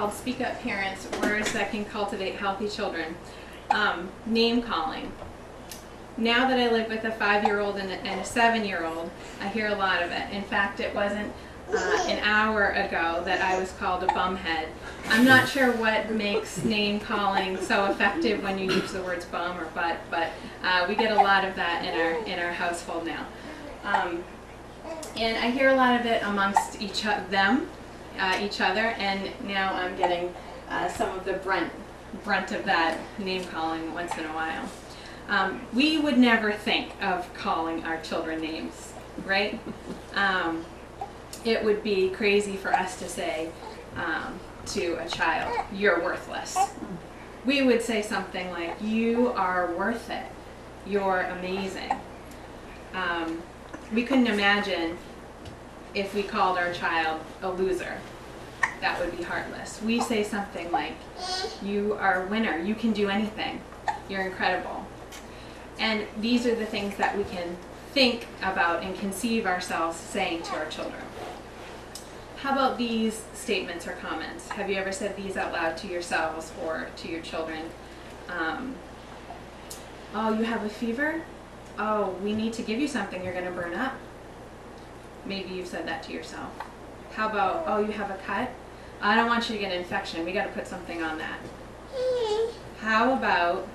called Speak Up Parents, Words That Can Cultivate Healthy Children. Name calling. Now that I live with a 5-year-old and a 7-year-old, I hear a lot of it. In fact, it wasn't an hour ago that I was called a bumhead. I'm not sure what makes name calling so effective when you use the words bum or butt, but we get a lot of that in our household now. And I hear a lot of it amongst each other, and now I'm getting some of the brunt of that name calling once in a while. We would never think of calling our children names, right? It would be crazy for us to say to a child, "You're worthless." We would say something like, "You are worth it. You're amazing." We couldn't imagine if we called our child a loser. That would be heartless. We say something like, "You are a winner. You can do anything. You're incredible." And these are the things that we can think about and conceive ourselves saying to our children. How about these statements or comments? Have you ever said these out loud to yourselves or to your children? "Oh, you have a fever? Oh, we need to give you something. You're going to burn up." Maybe you've said that to yourself. How about, "Oh, you have a cut? I don't want you to get an infection. We got to put something on that." How about,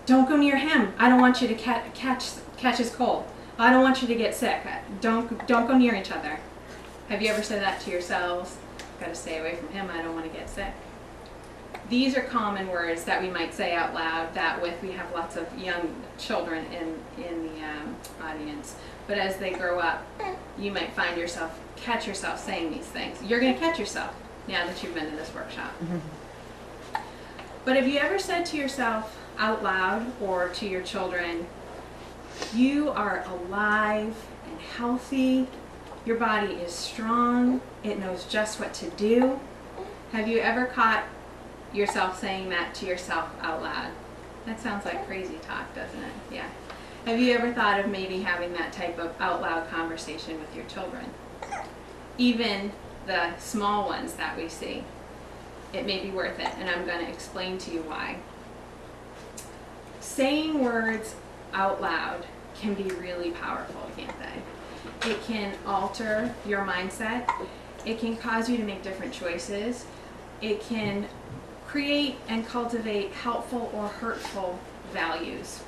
"Don't go near him. I don't want you to catch his cold. I don't want you to get sick. Don't go near each other." Have you ever said that to yourselves? "Got to stay away from him. I don't want to get sick." These are common words that we might say out loud. We have lots of young children in the audience. But as they grow up, you might catch yourself saying these things. You're going to catch yourself now that you've been to this workshop. But have you ever said to yourself out loud or to your children, "You are alive and healthy. Your body is strong. It knows just what to do"? Have you ever caught yourself saying that to yourself out loud? That sounds like crazy talk, doesn't it? Yeah. Have you ever thought of maybe having that type of out loud conversation with your children? Even the small ones that we see. It may be worth it, and I'm going to explain to you why. Saying words out loud can be really powerful, can't they? It can alter your mindset. It can cause you to make different choices. It can create and cultivate helpful or hurtful values.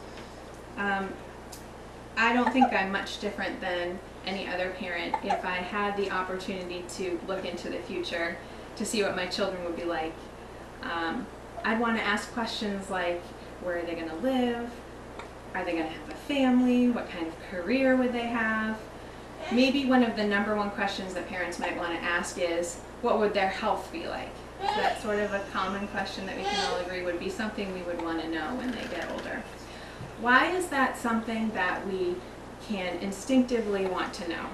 I don't think I'm much different than any other parent. If I had the opportunity to look into the future to see what my children would be like, I'd want to ask questions like, where are they going to live? Are they going to have a family? What kind of career would they have? Maybe one of the number one questions that parents might want to ask is, what would their health be like? That's sort of a common question that we can all agree would be something we would want to know when they get older. Why is that something that we can instinctively want to know?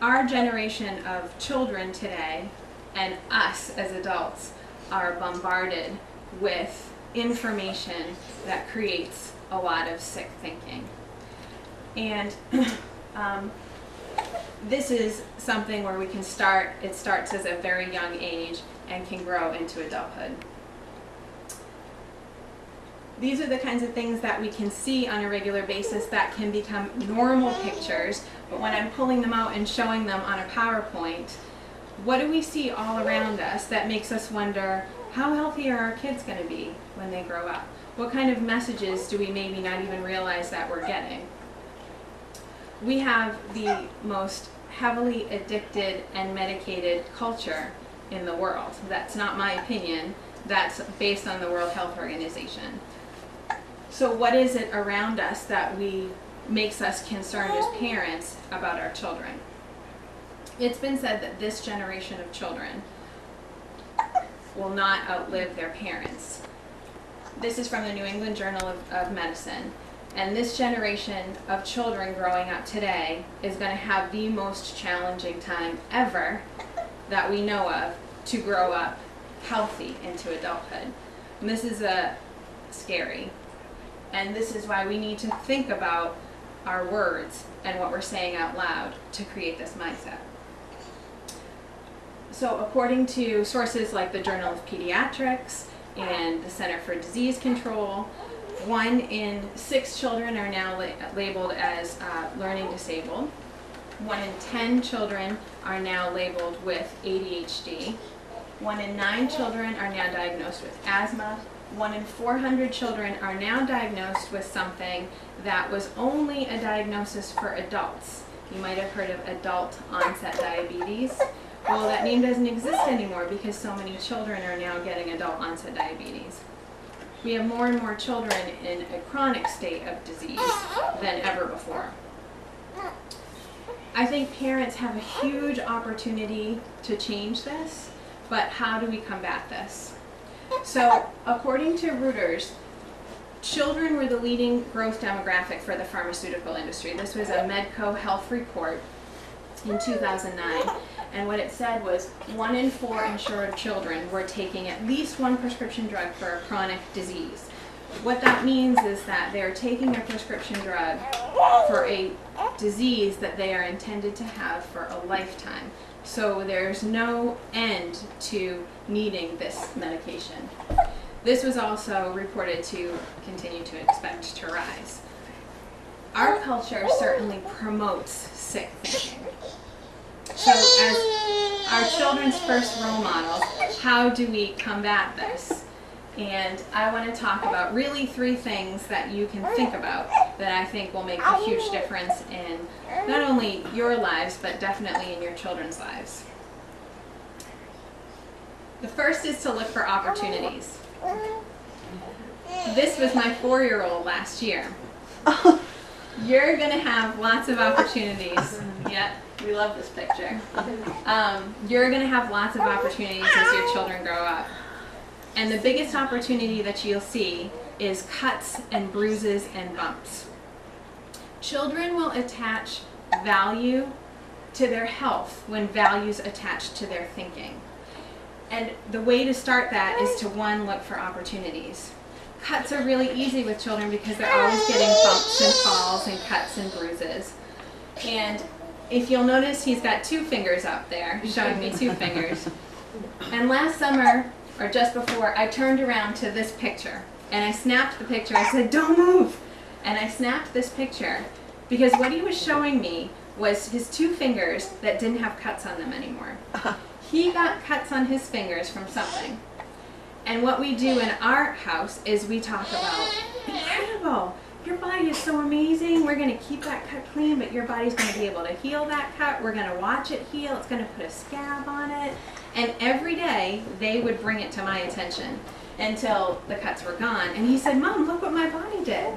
Our generation of children today, and us as adults, are bombarded with information that creates a lot of sick thinking. And this is something where we can start, it starts as a very young age and can grow into adulthood. These are the kinds of things that we can see on a regular basis that can become normal pictures, but when I'm pulling them out and showing them on a PowerPoint, what do we see all around us that makes us wonder, how healthy are our kids going to be when they grow up? What kind of messages do we maybe not even realize that we're getting? We have the most heavily addicted and medicated culture in the world. That's not my opinion. That's based on the World Health Organization. So what is it around us that makes us concerned as parents about our children? It's been said that this generation of children will not outlive their parents. This is from the New England Journal of Medicine. And this generation of children growing up today is going to have the most challenging time ever that we know of to grow up healthy into adulthood. And this is scary. And this is why we need to think about our words and what we're saying out loud to create this mindset. So according to sources like the Journal of Pediatrics and the Center for Disease Control, 1 in 6 children are now labeled as learning disabled. 1 in 10 children are now labeled with ADHD. 1 in 9 children are now diagnosed with asthma. 1 in 400 children are now diagnosed with something that was only a diagnosis for adults. You might have heard of adult onset diabetes. Well, that name doesn't exist anymore because so many children are now getting adult onset diabetes. We have more and more children in a chronic state of disease than ever before. I think parents have a huge opportunity to change this, but how do we combat this? So, according to Reuters, children were the leading growth demographic for the pharmaceutical industry. This was a Medco Health report in 2009, and what it said was 1 in 4 insured children were taking at least one prescription drug for a chronic disease. What that means is that they're taking a prescription drug for a disease that they are intended to have for a lifetime. So there's no end to needing this medication. This was also reported to continue to expect to rise. Our culture certainly promotes sick thinking. So as our children's first role models, how do we combat this? And I want to talk about really 3 things that you can think about that I think will make a huge difference in not only your lives, but definitely in your children's lives. The first is to look for opportunities. This was my 4-year-old last year. You're going to have lots of opportunities. Yeah, we love this picture. You're going to have lots of opportunities as your children grow up. And the biggest opportunity that you'll see is cuts and bruises and bumps. Children will attach value to their health when values attach to their thinking. And the way to start that is to, 1, look for opportunities. Cuts are really easy with children because they're always getting bumps and falls and cuts and bruises. And if you'll notice, he's got 2 fingers up there, showing me 2 fingers. And last summer, or just before, I turned around to this picture and I snapped the picture. I said, "Don't move." And I snapped this picture because what he was showing me was his 2 fingers that didn't have cuts on them anymore. He got cuts on his fingers from something. And what we do in our house is we talk about, incredible, your body is so amazing, we're going to keep that cut clean, but your body's going to be able to heal that cut, we're going to watch it heal, it's going to put a scab on it. And every day they would bring it to my attention until the cuts were gone. And he said, "Mom, look what my body did."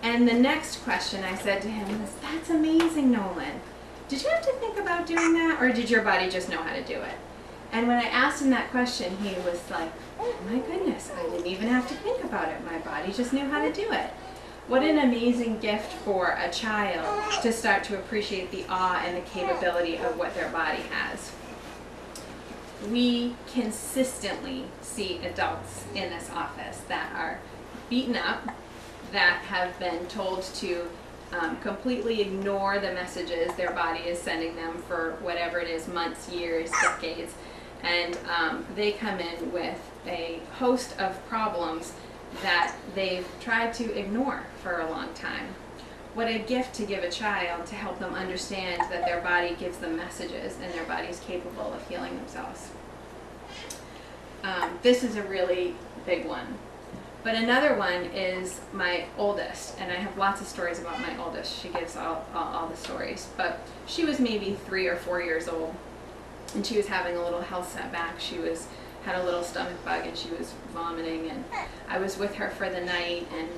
And the next question I said to him was, "That's amazing, Nolan. Did you have to think about doing that, or did your body just know how to do it?" And when I asked him that question, he was like, "Oh my goodness, I didn't even have to think about it. My body just knew how to do it." What an amazing gift for a child to start to appreciate the awe and the capability of what their body has. We consistently see adults in this office that are beaten up, that have been told to completely ignore the messages their body is sending them for whatever it is, months, years, decades, and they come in with a host of problems that they've tried to ignore for a long time. What a gift to give a child to help them understand that their body gives them messages and their body is capable of healing themselves. This is a really big one. But another one is my oldest, and I have lots of stories about my oldest. She gives all the stories. But she was maybe 3 or 4 years old, and she was having a little health setback. She had a little stomach bug, and she was vomiting, and I was with her for the night, and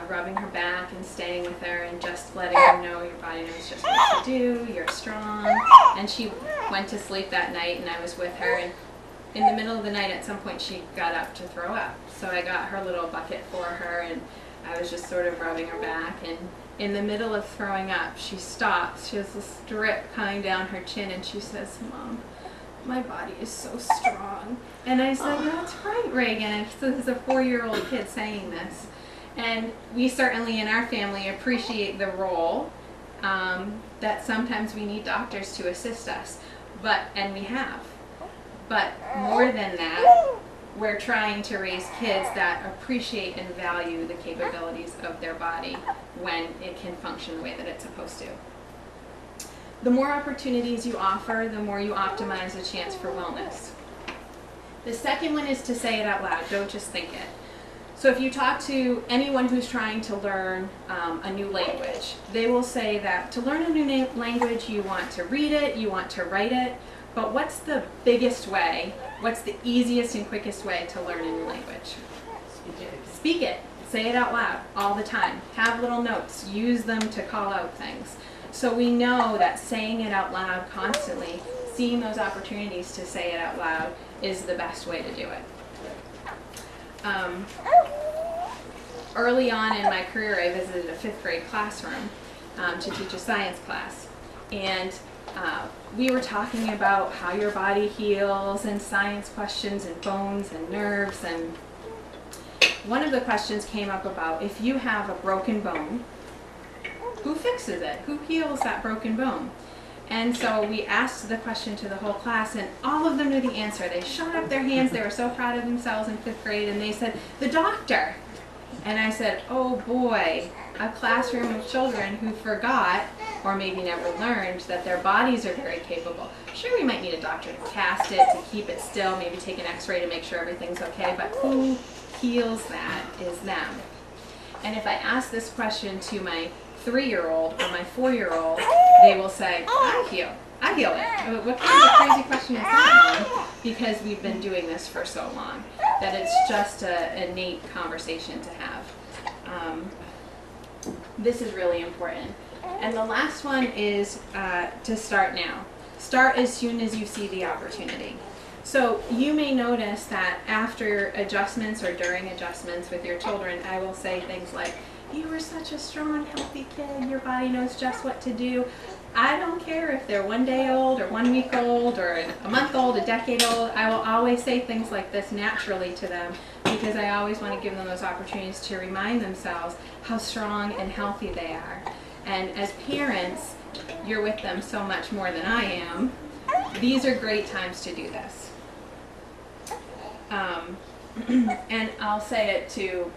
rubbing her back and staying with her and just letting her know your body knows just what to do, you're strong. And she went to sleep that night, and I was with her, and in the middle of the night at some point she got up to throw up. So I got her little bucket for her, and I was just sort of rubbing her back, and in the middle of throwing up she stops. She has this drip coming down her chin, and she says, "Mom, my body is so strong." And I said, "That's right, Reagan." And so this is a 4-year-old kid saying this. And we certainly in our family appreciate the role that sometimes we need doctors to assist us, and we have. But more than that, we're trying to raise kids that appreciate and value the capabilities of their body when it can function the way that it's supposed to. The more opportunities you offer, the more you optimize the chance for wellness. The second one is to say it out loud, don't just think it. So if you talk to anyone who's trying to learn a new language, they will say that to learn a new language, you want to read it, you want to write it, but what's the biggest way, what's the easiest and quickest way to learn a new language? Speak it. Say it out loud all the time. Have little notes. Use them to call out things. So we know that saying it out loud constantly, seeing those opportunities to say it out loud, is the best way to do it. Early on in my career, I visited a 5th grade classroom to teach a science class. And we were talking about how your body heals and science questions and bones and nerves. And one of the questions came up about if you have a broken bone, who fixes it? Who heals that broken bone? And so we asked the question to the whole class, and all of them knew the answer. They shot up their hands. They were so proud of themselves in 5th grade, and they said, the doctor. And I said, oh boy, a classroom of children who forgot, or maybe never learned, that their bodies are very capable. Sure, we might need a doctor to cast it, to keep it still, maybe take an x-ray to make sure everything's okay, but who heals that is them. And if I ask this question to my 3-year-old or my 4-year-old, they will say, I heal it. What kind of crazy question is that, Mom? Because we've been doing this for so long, that it's just an innate conversation to have. This is really important. And the last one is to start now. Start as soon as you see the opportunity. So you may notice that after adjustments or during adjustments with your children, I will say things like, you were such a strong, healthy kid. Your body knows just what to do. I don't care if they're 1 day old or 1 week old or a month old, a decade old. I will always say things like this naturally to them because I always want to give them those opportunities to remind themselves how strong and healthy they are. And as parents, you're with them so much more than I am. These are great times to do this. And I'll say it to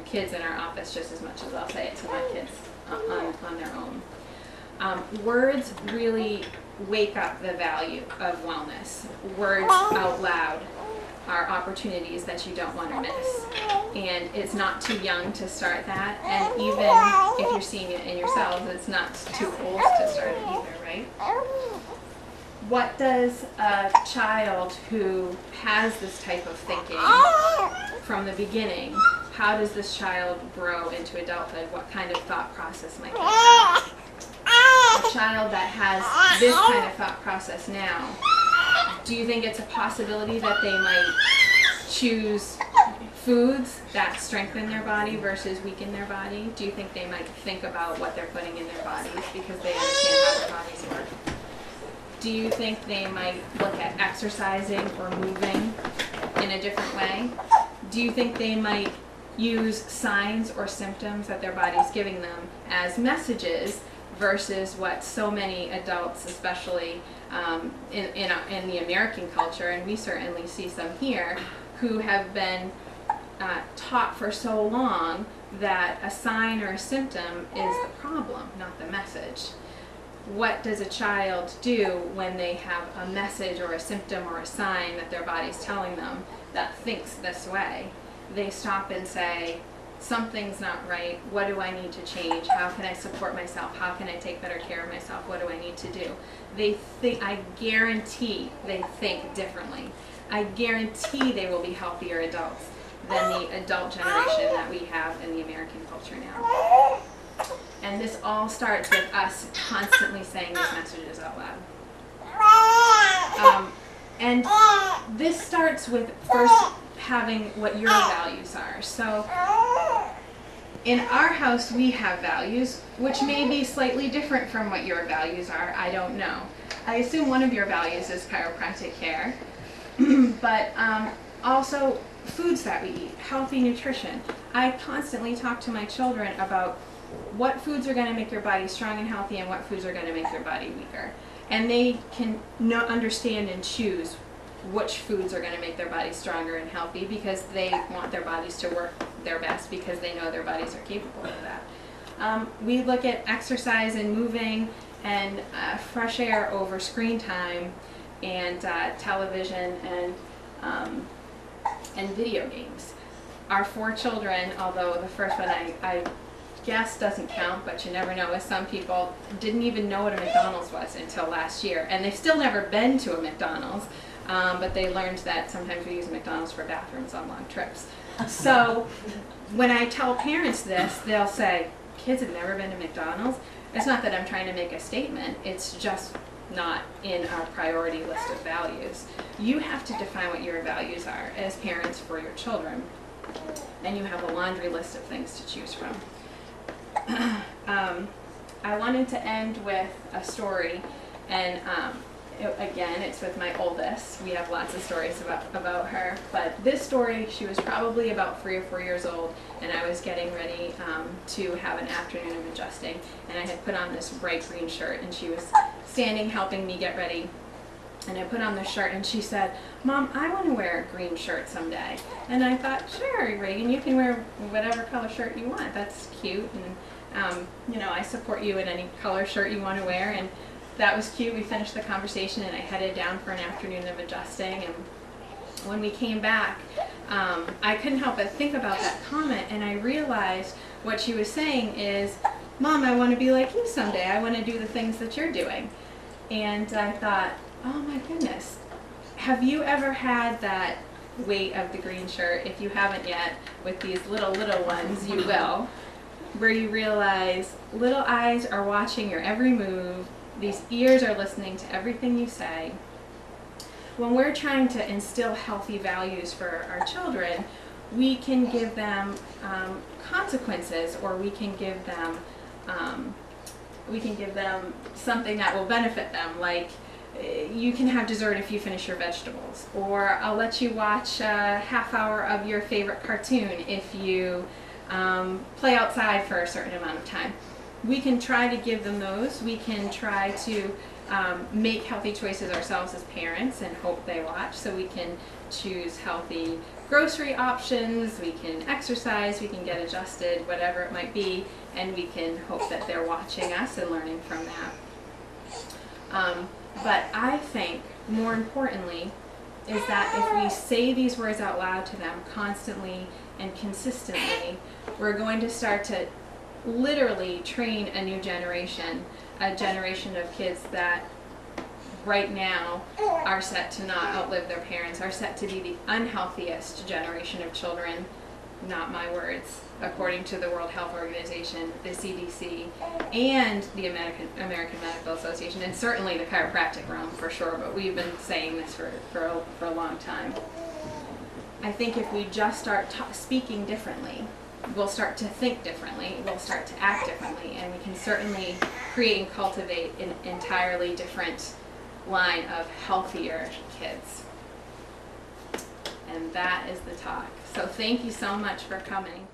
kids in our office just as much as I'll say it to my kids on their own. Words really wake up the value of wellness. Words out loud are opportunities that you don't want to miss. And it's not too young to start that. And even if you're seeing it in yourselves, it's not too old to start it either, right? What does a child who has this type of thinking from the beginning, how does this child grow into adulthood? What kind of thought process might they have? A child that has this kind of thought process now, do you think it's a possibility that they might choose foods that strengthen their body versus weaken their body? Do you think they might think about what they're putting in their bodies because they understand how their bodies work? Do you think they might look at exercising or moving in a different way? Do you think they might use signs or symptoms that their body's giving them as messages versus what so many adults, especially in the American culture, and we certainly see some here, who have been taught for so long that a sign or a symptom is the problem, not the message. What does a child do when they have a message or a symptom or a sign that their body's telling them that thinks this way? They stop and say, something's not right. What do I need to change? How can I support myself? How can I take better care of myself? What do I need to do? They think, I guarantee they think differently. I guarantee they will be healthier adults than the adult generation that we have in the American culture now. And this all starts with us constantly saying these messages out loud. And this starts with first having what your values are. So in our house we have values which may be slightly different from what your values are. I don't know. I assume one of your values is chiropractic care. But also foods that we eat, healthy nutrition. I constantly talk to my children about what foods are going to make your body strong and healthy and what foods are going to make your body weaker. And they can understand and choose which foods are going to make their bodies stronger and healthy because they want their bodies to work their best because they know their bodies are capable of that. We look at exercise and moving and fresh air over screen time and television and video games. Our 4 children, although the first one I guess doesn't count, but you never know with some people, didn't even know what a McDonald's was until last year. And they've still never been to a McDonald's, but they learned that sometimes we use McDonald's for bathrooms on long trips. So when I tell parents this, they'll say, kids have never been to McDonald's. It's not that I'm trying to make a statement, it's just not in our priority list of values. You have to define what your values are as parents for your children, and you have a laundry list of things to choose from. I wanted to end with a story, and again, it's with my oldest. We have lots of stories about her, but this story, she was probably about 3 or 4 years old, and I was getting ready to have an afternoon of adjusting, and I had put on this bright green shirt, and she was standing helping me get ready. And I put on the shirt and she said, "Mom, I want to wear a green shirt someday." And I thought, sure, Reagan, you can wear whatever color shirt you want. That's cute. And, I support you in any color shirt you want to wear. And that was cute. We finished the conversation and I headed down for an afternoon of adjusting. And when we came back, I couldn't help but think about that comment. And I realized what she was saying is, "Mom, I want to be like you someday. I want to do the things that you're doing." And I thought, oh my goodness, have you ever had that weight of the green shirt? If you haven't yet, with these little ones, you will, where you realize little eyes are watching your every move, these ears are listening to everything you say. When we're trying to instill healthy values for our children, we can give them consequences, or we can give them something that will benefit them, like you can have dessert if you finish your vegetables, or I'll let you watch a half hour of your favorite cartoon if you play outside for a certain amount of time. We can try to give them those. We can try to make healthy choices ourselves as parents and hope they watch, so we can choose healthy grocery options, we can exercise, we can get adjusted, whatever it might be, and we can hope that they're watching us and learning from that. But I think more importantly is that if we say these words out loud to them constantly and consistently, we're going to start to literally train a new generation, a generation of kids that right now are set to not outlive their parents, are set to be the unhealthiest generation of children. Not my words, according to the World Health Organization, the CDC, and the American Medical Association, and certainly the chiropractic realm for sure, but we've been saying this for a long time. I think if we just start speaking differently, we'll start to think differently, we'll start to act differently, and we can certainly create and cultivate an entirely different line of healthier kids. And that is the talk. So thank you so much for coming.